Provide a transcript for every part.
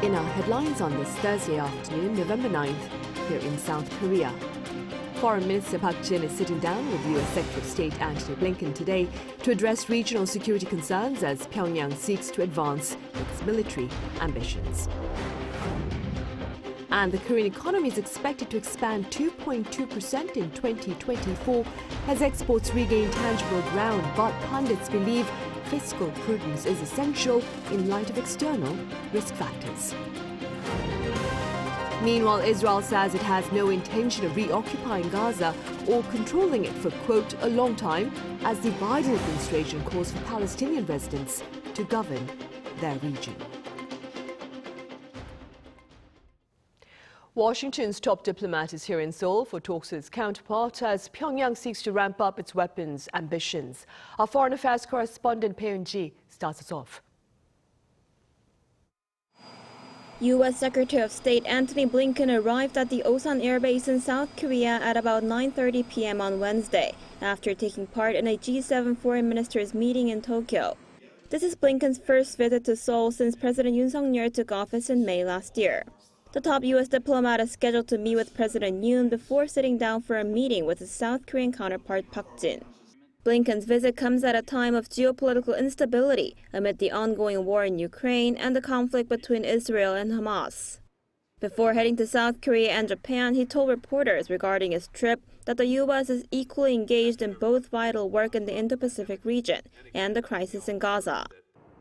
In our headlines on this Thursday afternoon, November 9th, here in South Korea. Foreign Minister Park Jin is sitting down with U.S. Secretary of State Antony Blinken today to address regional security concerns as Pyongyang seeks to advance its military ambitions. And the Korean economy is expected to expand 2.2% in 2024 as exports regain tangible ground, but pundits believe fiscal prudence is essential in light of external risk factors. Meanwhile, Israel says it has no intention of reoccupying Gaza or controlling it for, quote, a long time, as the Biden administration calls for Palestinian residents to govern their region. Washington's top diplomat is here in Seoul for talks with its counterpart as Pyongyang seeks to ramp up its weapons ambitions. Our foreign affairs correspondent Ji starts us off. U.S. Secretary of State Antony Blinken arrived at the Osan Air Base in South Korea at about 9:30 p.m. on Wednesday, after taking part in a G7 foreign ministers meeting in Tokyo. This is Blinken's first visit to Seoul since President Yoon took office in May last year. The top U.S. diplomat is scheduled to meet with President Yoon before sitting down for a meeting with his South Korean counterpart Park Jin. Blinken's visit comes at a time of geopolitical instability amid the ongoing war in Ukraine and the conflict between Israel and Hamas. Before heading to South Korea and Japan, he told reporters regarding his trip that the U.S. is equally engaged in both vital work in the Indo-Pacific region and the crisis in Gaza.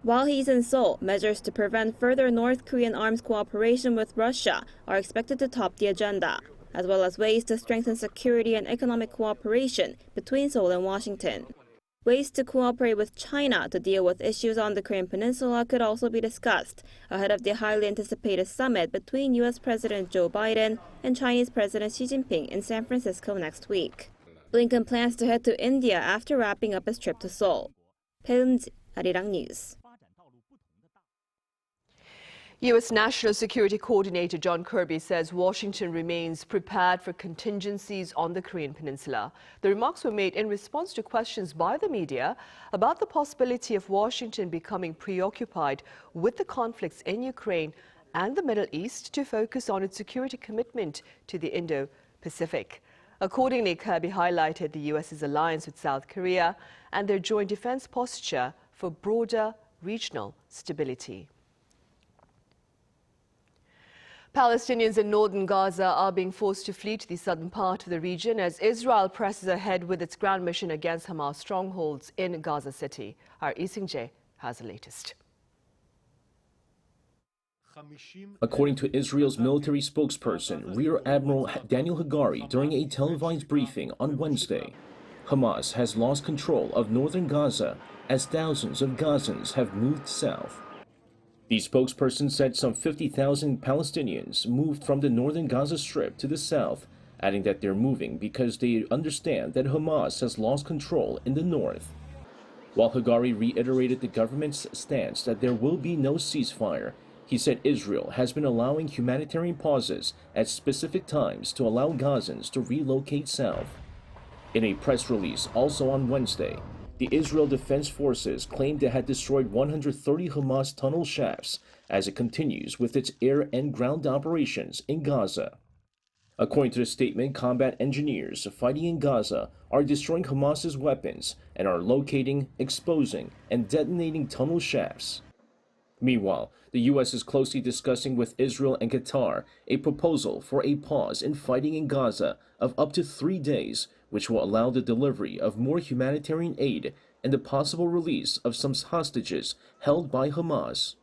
While he's in Seoul, measures to prevent further North Korean arms cooperation with Russia are expected to top the agenda, as well as ways to strengthen security and economic cooperation between Seoul and Washington. Ways to cooperate with China to deal with issues on the Korean Peninsula could also be discussed ahead of the highly anticipated summit between U.S. President Joe Biden and Chinese President Xi Jinping in San Francisco next week. Blinken plans to head to India after wrapping up his trip to Seoul. Arirang News. U.S. National Security Coordinator John Kirby says Washington remains prepared for contingencies on the Korean Peninsula. The remarks were made in response to questions by the media about the possibility of Washington becoming preoccupied with the conflicts in Ukraine and the Middle East to focus on its security commitment to the Indo-Pacific. Accordingly, Kirby highlighted the U.S.'s alliance with South Korea and their joint defense posture for broader regional stability. Palestinians in northern Gaza are being forced to flee to the southern part of the region as Israel presses ahead with its ground mission against Hamas strongholds in Gaza City. Our Ising has the latest. According to Israel's military spokesperson, Rear Admiral Daniel Hagari, during a televised briefing on Wednesday, Hamas has lost control of northern Gaza as thousands of Gazans have moved south. The spokesperson said some 50,000 Palestinians moved from the northern Gaza Strip to the south, adding that they're moving because they understand that Hamas has lost control in the north. While Hagari reiterated the government's stance that there will be no ceasefire, he said Israel has been allowing humanitarian pauses at specific times to allow Gazans to relocate south. In a press release also on Wednesday, the Israel Defense Forces claimed it had destroyed 130 Hamas tunnel shafts as it continues with its air and ground operations in Gaza. According to the statement, combat engineers fighting in Gaza are destroying Hamas's weapons and are locating, exposing, and detonating tunnel shafts. Meanwhile, the U.S. is closely discussing with Israel and Qatar a proposal for a pause in fighting in Gaza of up to 3 days, which will allow the delivery of more humanitarian aid and the possible release of some hostages held by Hamas.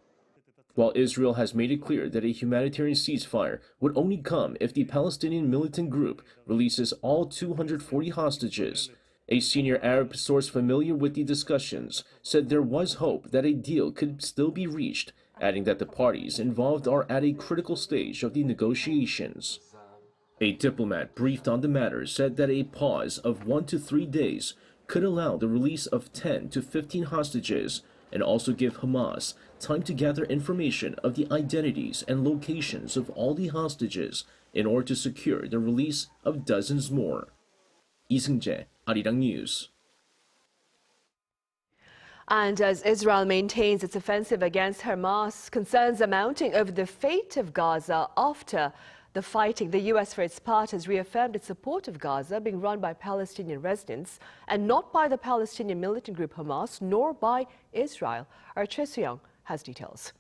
While Israel has made it clear that a humanitarian ceasefire would only come if the Palestinian militant group releases all 240 hostages, a senior Arab source familiar with the discussions said there was hope that a deal could still be reached, adding that the parties involved are at a critical stage of the negotiations. A diplomat briefed on the matter said that a pause of 1 to 3 days could allow the release of 10 to 15 hostages and also give Hamas time to gather information of the identities and locations of all the hostages in order to secure the release of dozens more. Ising, Arirang News. And as Israel maintains its offensive against Hamas, concerns are mounting over the fate of Gaza after the fighting. The U.S., for its part, has reaffirmed its support of Gaza being run by Palestinian residents and not by the Palestinian militant group Hamas, nor by Israel. Our Choi Soo-young has details.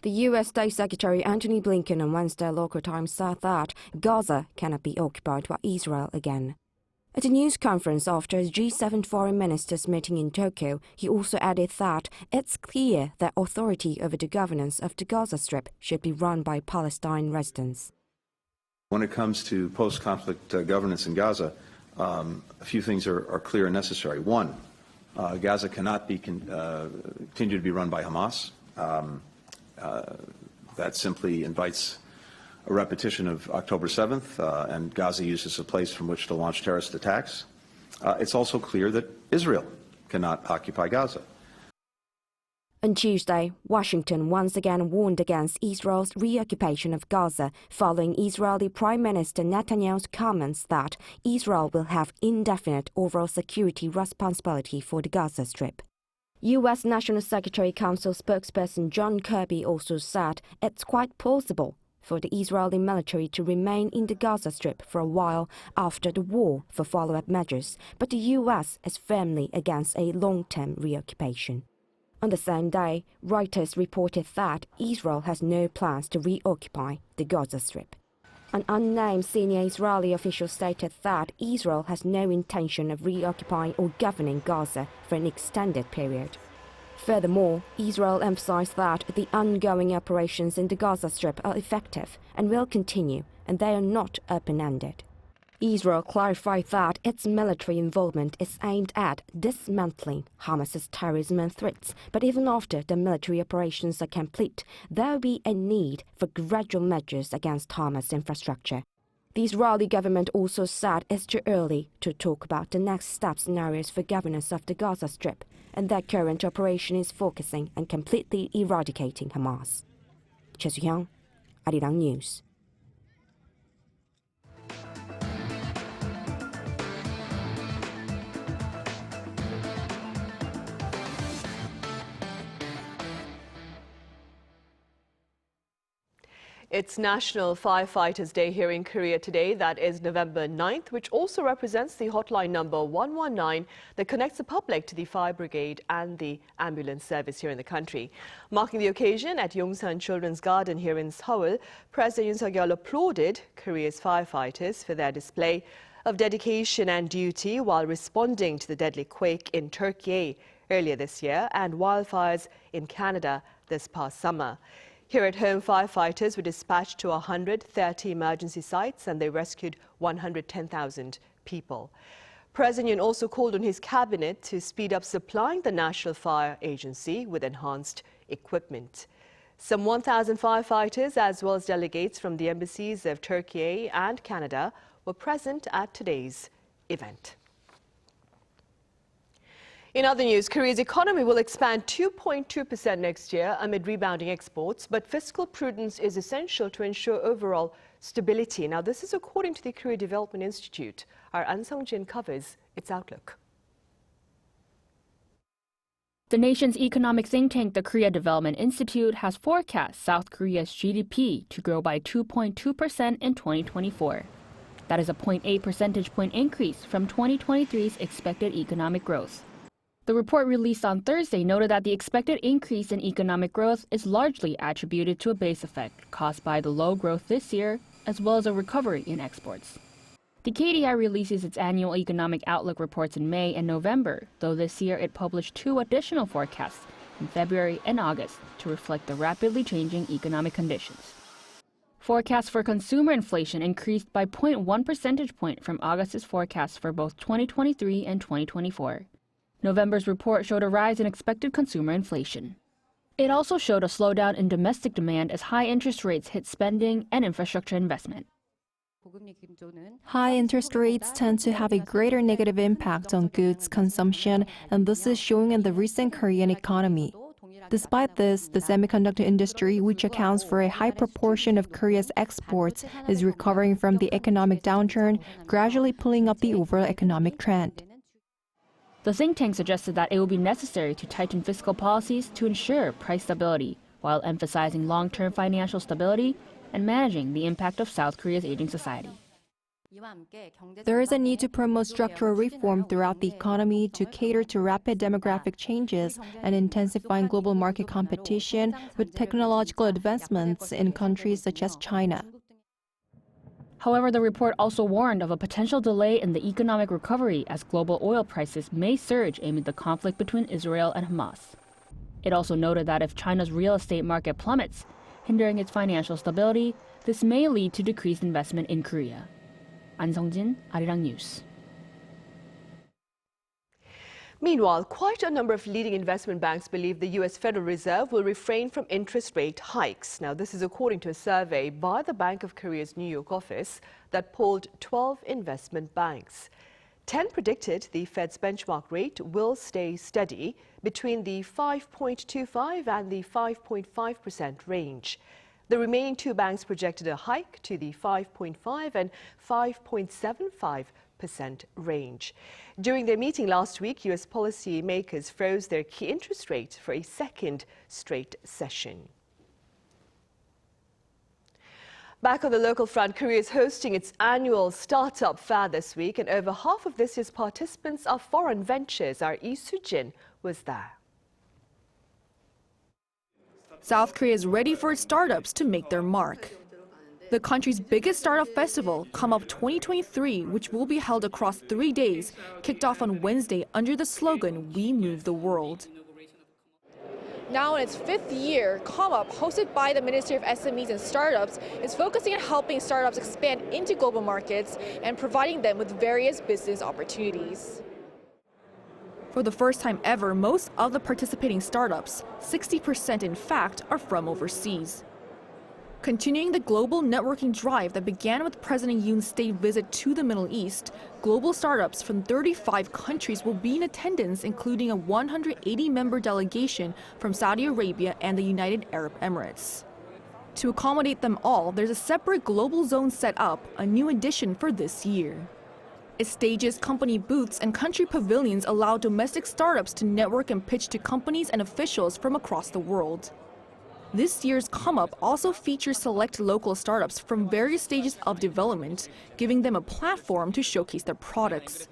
The U.S. State Secretary Antony Blinken on Wednesday local time said that Gaza cannot be occupied by Israel again. At a news conference after his G7 foreign ministers meeting in Tokyo, he also added that it's clear that authority over the governance of the Gaza Strip should be run by Palestine residents. When it comes to post-conflict governance in Gaza, a few things are clear and necessary. One, Gaza cannot be continue to be run by Hamas. That simply invites a repetition of October 7th, and Gaza used as a place from which to launch terrorist attacks. It's also clear that Israel cannot occupy Gaza. On Tuesday, Washington once again warned against Israel's reoccupation of Gaza following Israeli Prime Minister Netanyahu's comments that Israel will have indefinite overall security responsibility for the Gaza Strip. U.S. National Security Council spokesperson John Kirby also said it's quite plausible for the Israeli military to remain in the Gaza Strip for a while after the war for follow-up measures, but the U.S. is firmly against a long-term reoccupation. On the same day, Reuters reported that Israel has no plans to reoccupy the Gaza Strip. An unnamed senior Israeli official stated that Israel has no intention of reoccupying or governing Gaza for an extended period. Furthermore, Israel emphasized that the ongoing operations in the Gaza Strip are effective and will continue, and they are not open-ended. Israel clarified that its military involvement is aimed at dismantling Hamas's terrorism and threats, but even after the military operations are complete, there will be a need for gradual measures against Hamas infrastructure. The Israeli government also said it's too early to talk about the next step scenarios for governance of the Gaza Strip, and their current operation is focusing on completely eradicating Hamas. Choi Soo-young, Arirang News. It's National Firefighters Day here in Korea today. That is November 9th, which also represents the hotline number 119 that connects the public to the fire brigade and the ambulance service here in the country. Marking the occasion at Yongsan Children's Garden here in Seoul, President Yoon Suk-yeol applauded Korea's firefighters for their display of dedication and duty while responding to the deadly quake in Turkey earlier this year and wildfires in Canada this past summer. Here at home, firefighters were dispatched to 130 emergency sites and they rescued 110,000 people. President Yoon also called on his cabinet to speed up supplying the National Fire Agency with enhanced equipment. Some 1,000 firefighters as well as delegates from the embassies of Turkey and Canada were present at today's event. In other news, Korea's economy will expand 2.2% next year amid rebounding exports, but fiscal prudence is essential to ensure overall stability. Now, this is according to the Korea Development Institute. Our An Sung-jin covers its outlook. The nation's economic think tank, the Korea Development Institute, has forecast South Korea's GDP to grow by 2.2% in 2024. That is a 0.8 percentage point increase from 2023's expected economic growth. The report released on Thursday noted that the expected increase in economic growth is largely attributed to a base effect caused by the low growth this year, as well as a recovery in exports. The KDI releases its annual economic outlook reports in May and November, though this year it published 2 additional forecasts in February and August to reflect the rapidly changing economic conditions. Forecasts for consumer inflation increased by 0.1 percentage point from August's forecast for both 2023 and 2024. November's report showed a rise in expected consumer inflation. It also showed a slowdown in domestic demand as high interest rates hit spending and infrastructure investment. High interest rates tend to have a greater negative impact on goods consumption, and this is showing in the recent Korean economy. Despite this, the semiconductor industry, which accounts for a high proportion of Korea's exports, is recovering from the economic downturn, gradually pulling up the overall economic trend. The think tank suggested that it will be necessary to tighten fiscal policies to ensure price stability, while emphasizing long-term financial stability and managing the impact of South Korea's aging society. There is a need to promote structural reform throughout the economy to cater to rapid demographic changes and intensifying global market competition with technological advancements in countries such as China. However, the report also warned of a potential delay in the economic recovery as global oil prices may surge amid the conflict between Israel and Hamas. It also noted that if China's real estate market plummets, hindering its financial stability, this may lead to decreased investment in Korea. An Sung-jin, Arirang News. Meanwhile, quite a number of leading investment banks believe the U.S. Federal Reserve will refrain from interest rate hikes. Now, this is according to a survey by the Bank of Korea's New York office that polled 12 investment banks. 10 predicted the Fed's benchmark rate will stay steady between the 5.25 and the 5.5% range. The remaining 2 banks projected a hike to the 5.5 and 5.75% range. During their meeting last week, U.S. policymakers froze their key interest rate for a second straight session. Back on the local front, Korea is hosting its annual startup fair this week, and over half of this year's participants are foreign ventures. Our Lee Soo-jin was there. South Korea is ready for its startups to make their mark. The country's biggest startup festival, COMEUP 2023, which will be held across 3 days, kicked off on Wednesday under the slogan, "We Move the World." Now in its 5th year, COMEUP, hosted by the Ministry of SMEs and Startups, is focusing on helping startups expand into global markets and providing them with various business opportunities. For the first time ever, most of the participating startups, 60% in fact, are from overseas. Continuing the global networking drive that began with President Yoon's state visit to the Middle East, global startups from 35 countries will be in attendance, including a 180-member delegation from Saudi Arabia and the United Arab Emirates. To accommodate them all, there's a separate global zone set up, a new addition for this year. It stages company booths and country pavilions allow domestic startups to network and pitch to companies and officials from across the world. This year's COMEUP also features select local startups from various stages of development, giving them a platform to showcase their products.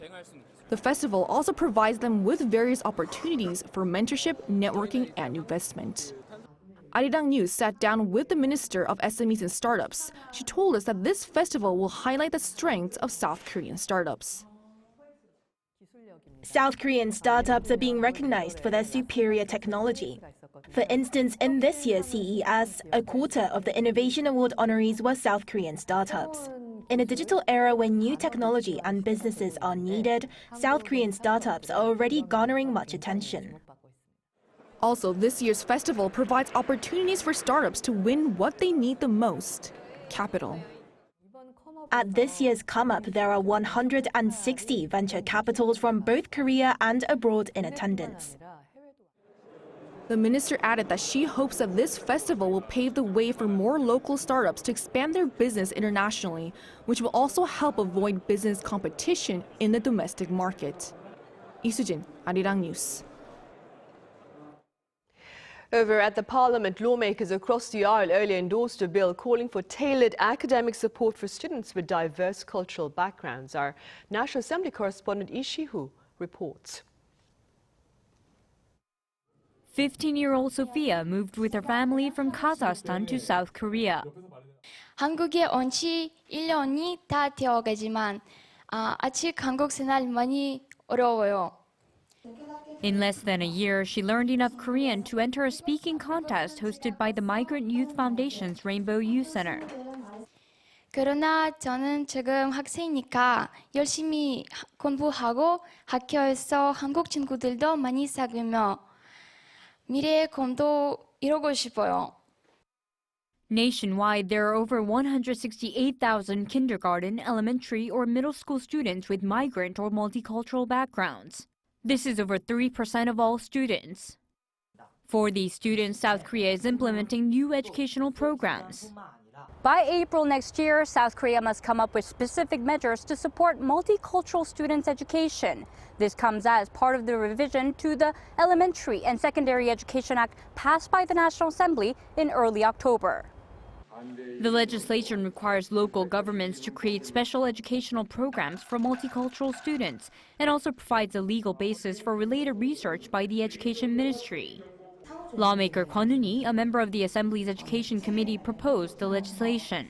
The festival also provides them with various opportunities for mentorship, networking, and investment. Arirang News sat down with the Minister of SMEs and Startups. She told us that this festival will highlight the strengths of South Korean startups. South Korean startups are being recognized for their superior technology. For instance, in this year's CES, a quarter of the Innovation Award honorees were South Korean startups. In a digital era where new technology and businesses are needed, South Korean startups are already garnering much attention. Also, this year's festival provides opportunities for startups to win what they need the most: capital. At this year's COMEUP, there are 160 venture capitals from both Korea and abroad in attendance. The minister added that she hopes that this festival will pave the way for more local startups to expand their business internationally, which will also help avoid business competition in the domestic market. Lee Soo-jin, Arirang News. Over at the Parliament, lawmakers across the aisle earlier endorsed a bill calling for tailored academic support for students with diverse cultural backgrounds. Our National Assembly correspondent Lee Si-hu reports. 15-year-old Sophia moved with her family from Kazakhstan to South Korea. 한국에 온 지 1년이 다 되어가지만 아직 한국 생활 많이 어려워요. In less than a year, she learned enough Korean to enter a speaking contest hosted by the Migrant Youth Foundation's Rainbow Youth Center. 그러나 저는 지금 학생이니까 열심히 공부하고 학교에서 한국 친구들도 많이 사귀며 미래의 꿈도 이루고 싶어요. Nationwide, there are over 168,000 kindergarten, elementary, or middle school students with migrant or multicultural backgrounds. This is over 3% of all students. For these students, South Korea is implementing new educational programs. By April next year, South Korea must come up with specific measures to support multicultural students' education. This comes as part of the revision to the Elementary and Secondary Education Act passed by the National Assembly in early October. The legislation requires local governments to create special educational programs for multicultural students and also provides a legal basis for related research by the Education Ministry. Lawmaker Kwon Eun-hee, a member of the Assembly's Education Committee, proposed the legislation.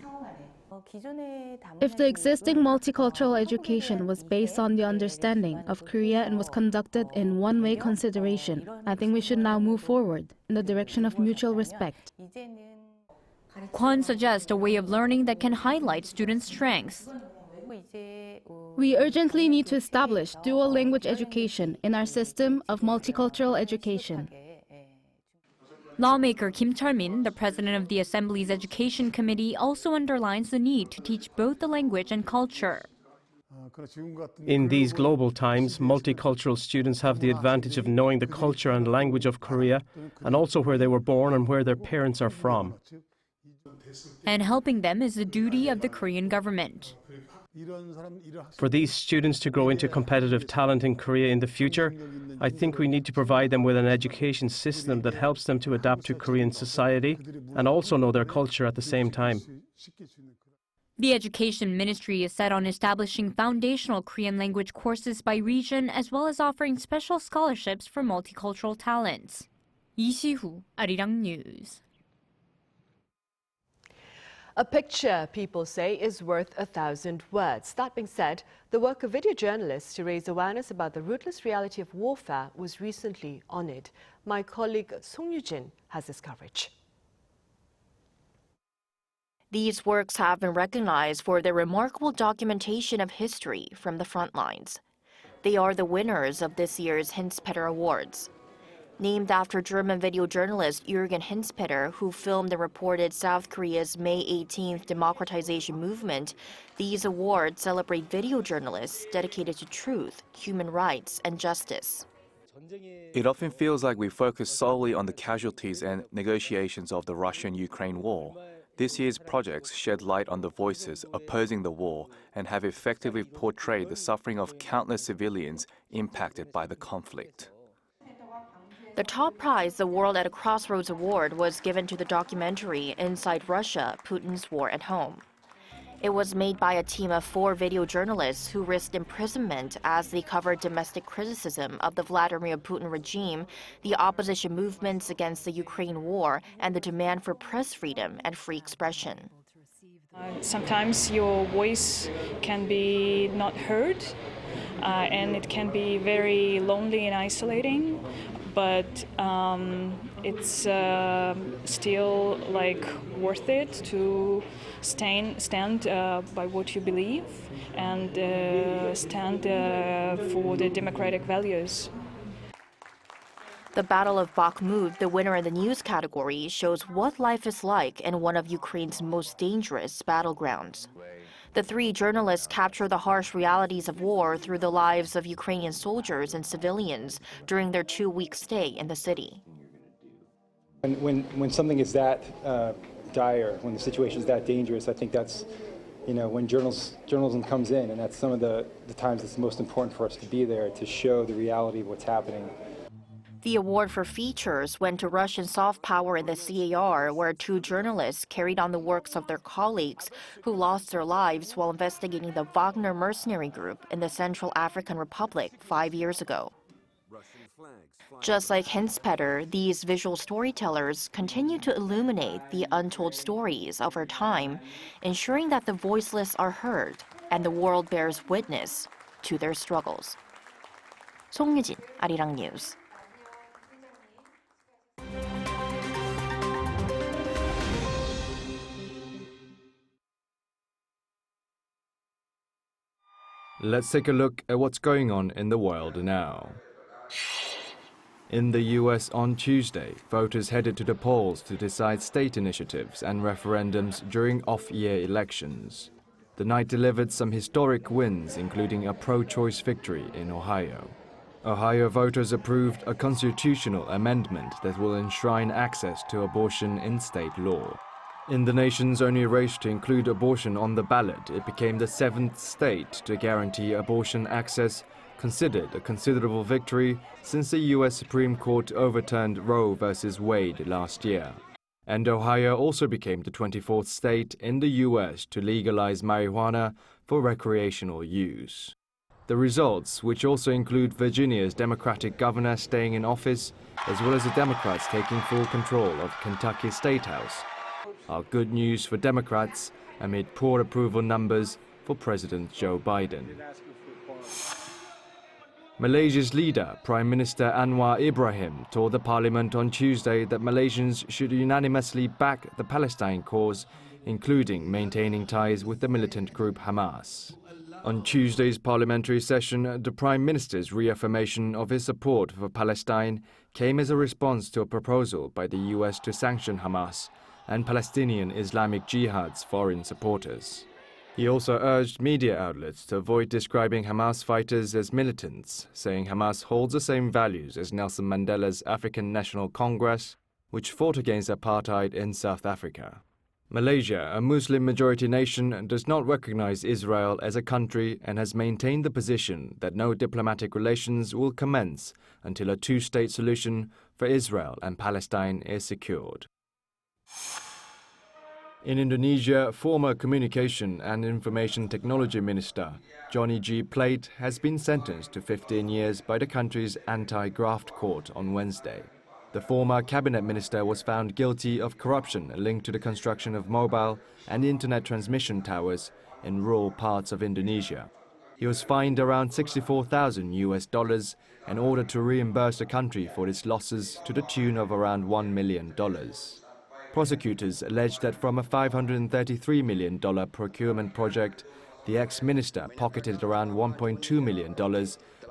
If the existing multicultural education was based on the understanding of Korea and was conducted in one-way consideration, I think we should now move forward in the direction of mutual respect. Kwon suggests a way of learning that can highlight students' strengths. We urgently need to establish dual language education in our system of multicultural education. Lawmaker Kim Chul-min, the president of the Assembly's Education Committee, also underlines the need to teach both the language and culture. In these global times, multicultural students have the advantage of knowing the culture and language of Korea, and also where they were born and where their parents are from. And helping them is the duty of the Korean government. For these students to grow into competitive talent in Korea in the future, I think we need to provide them with an education system that helps them to adapt to Korean society and also know their culture at the same time. The Education Ministry is set on establishing foundational Korean language courses by region as well as offering special scholarships for multicultural talents. Lee Si-hoo, Arirang News. A picture, people say, is worth 1,000 words. That being said, the work of video journalists to raise awareness about the ruthless reality of warfare was recently honored. My colleague Song Yu-jin has this coverage. These works have been recognized for their remarkable documentation of history from the front lines. They are the winners of this year's Hinzpeter Awards. Named after German video journalist Hinzpeter, who filmed and reported South Korea's May 18th democratization movement, these awards celebrate video journalists dedicated to truth, human rights, and justice. It often feels like we focus solely on the casualties and negotiations of the Russian-Ukraine war. This year's projects shed light on the voices opposing the war and have effectively portrayed the suffering of countless civilians impacted by the conflict. The top prize, the World at a Crossroads Award, was given to the documentary Inside Russia, Putin's War at Home. It was made by a team of 4 video journalists who risked imprisonment as they covered domestic criticism of the Vladimir Putin regime, the opposition movements against the Ukraine war, and the demand for press freedom and free expression. Sometimes your voice can be not heard, and it can be very lonely and isolating. But it's still worth it to stand by what you believe and stand for the democratic values. The Battle of Bakhmut, the winner in the news category, shows what life is like in one of Ukraine's most dangerous battlegrounds. The 3 journalists capture the harsh realities of war through the lives of Ukrainian soldiers and civilians during their 2-week stay in the city. When something is that dire, when the situation is that dangerous, I think that's, when journalism comes in, and that's some of the times it's most important for us to be there to show the reality of what's happening. The award for features went to Russian soft power in the CAR, where 2 journalists carried on the works of their colleagues who lost their lives while investigating the Wagner mercenary group in the Central African Republic 5 years ago. Just like Hinzpeter, these visual storytellers continue to illuminate the untold stories of our time, ensuring that the voiceless are heard and the world bears witness to their struggles. Song Yu-jin, Arirang News. Let's take a look at what's going on in the world now. In the U.S. on Tuesday, voters headed to the polls to decide state initiatives and referendums during off-year elections. The night delivered some historic wins, including a pro-choice victory in Ohio. Ohio voters approved a constitutional amendment that will enshrine access to abortion in state law. In the nation's only race to include abortion on the ballot, it became the 7th state to guarantee abortion access, considered a considerable victory since the U.S. Supreme Court overturned Roe v. Wade last year. And Ohio also became the 24th state in the U.S. to legalize marijuana for recreational use. The results, which also include Virginia's Democratic governor staying in office, as well as the Democrats taking full control of Kentucky State House, are good news for Democrats amid poor approval numbers for President Joe Biden. Malaysia's leader, Prime Minister Anwar Ibrahim, told the parliament on Tuesday that Malaysians should unanimously back the Palestine cause, including maintaining ties with the militant group Hamas. On Tuesday's parliamentary session, the Prime Minister's reaffirmation of his support for Palestine came as a response to a proposal by the U.S. to sanction Hamas and Palestinian Islamic Jihad's foreign supporters. He also urged media outlets to avoid describing Hamas fighters as militants, saying Hamas holds the same values as Nelson Mandela's African National Congress, which fought against apartheid in South Africa. Malaysia, a Muslim-majority nation, does not recognize Israel as a country and has maintained the position that no diplomatic relations will commence until a two-state solution for Israel and Palestine is secured. In Indonesia, former Communication and Information Technology Minister Johnny G. Plate has been sentenced to 15 years by the country's anti-graft court on Wednesday. The former cabinet minister was found guilty of corruption linked to the construction of mobile and internet transmission towers in rural parts of Indonesia. He was fined around $64,000 and ordered to reimburse the country for its losses to the tune of around $1 million. Prosecutors alleged that from a $533 million procurement project, the ex-minister pocketed around $1.2 million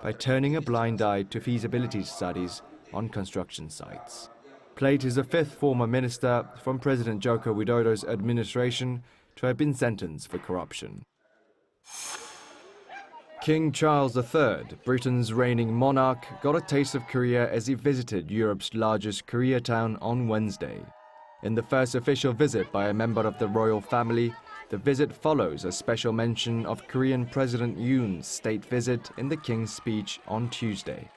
by turning a blind eye to feasibility studies on construction sites. Plate is the fifth former minister from President Joko Widodo's administration to have been sentenced for corruption. King Charles III, Britain's reigning monarch, got a taste of Korea as he visited Europe's largest Koreatown on Wednesday. In the first official visit by a member of the royal family, the visit follows a special mention of Korean President Yoon's state visit in the King's speech on Tuesday.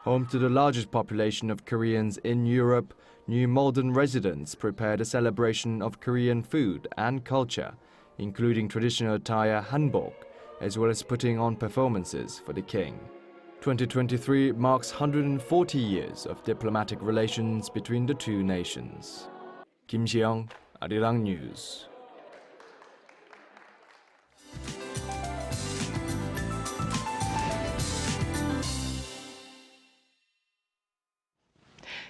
Home to the largest population of Koreans in Europe, New Malden residents prepared a celebration of Korean food and culture, including traditional attire hanbok, as well as putting on performances for the king. 2023 marks 140 years of diplomatic relations between the two nations. Kim Seong, Arirang News.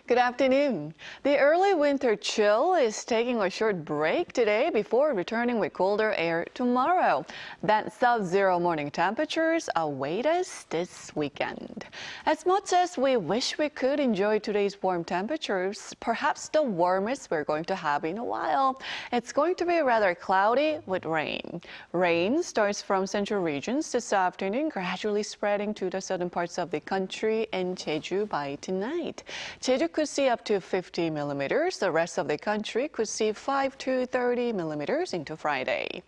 Good afternoon. The early winter chill is taking a short break today before returning with colder air tomorrow. Then sub-zero morning temperatures await us this weekend. As much as we wish we could enjoy today's warm temperatures, perhaps the warmest we're going to have in a while, it's going to be rather cloudy with rain. Rain starts from central regions this afternoon, gradually spreading to the southern parts of the country and Jeju by tonight. Jeju could see up to 50 millimeters. The rest of the country could see 5 to 30 millimeters into Friday.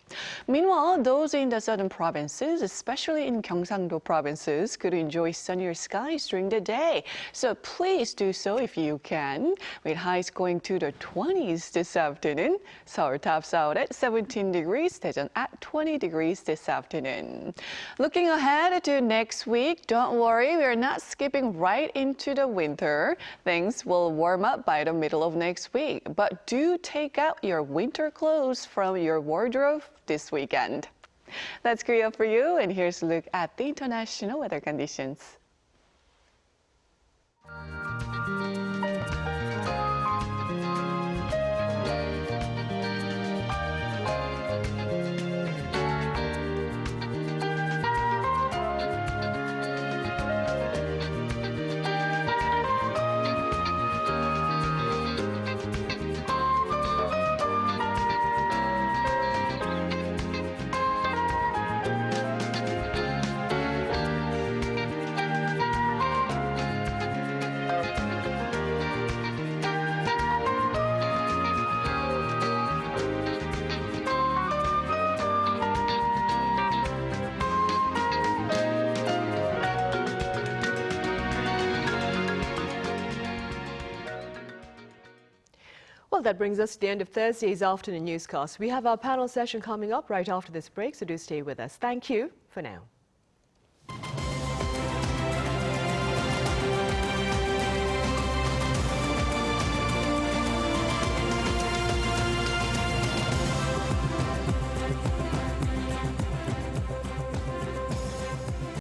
Meanwhile, those in the southern provinces, especially in Gyeongsang-do provinces, could enjoy sunnier skies during the day. So please do so if you can, with highs going to the 20s this afternoon. Seoul tops out at 17 degrees, Daejeon at 20 degrees this afternoon. Looking ahead to next week, don't worry, we're not skipping right into the winter. Things will warm up by the middle of next week, but do take out your winter clothes from your wardrobe this weekend. That's Korea for you, and here's a look at the international weather conditions. Well, that brings us to the end of Thursday's afternoon newscast. We have our panel session coming up right after this break, so do stay with us. Thank you for now.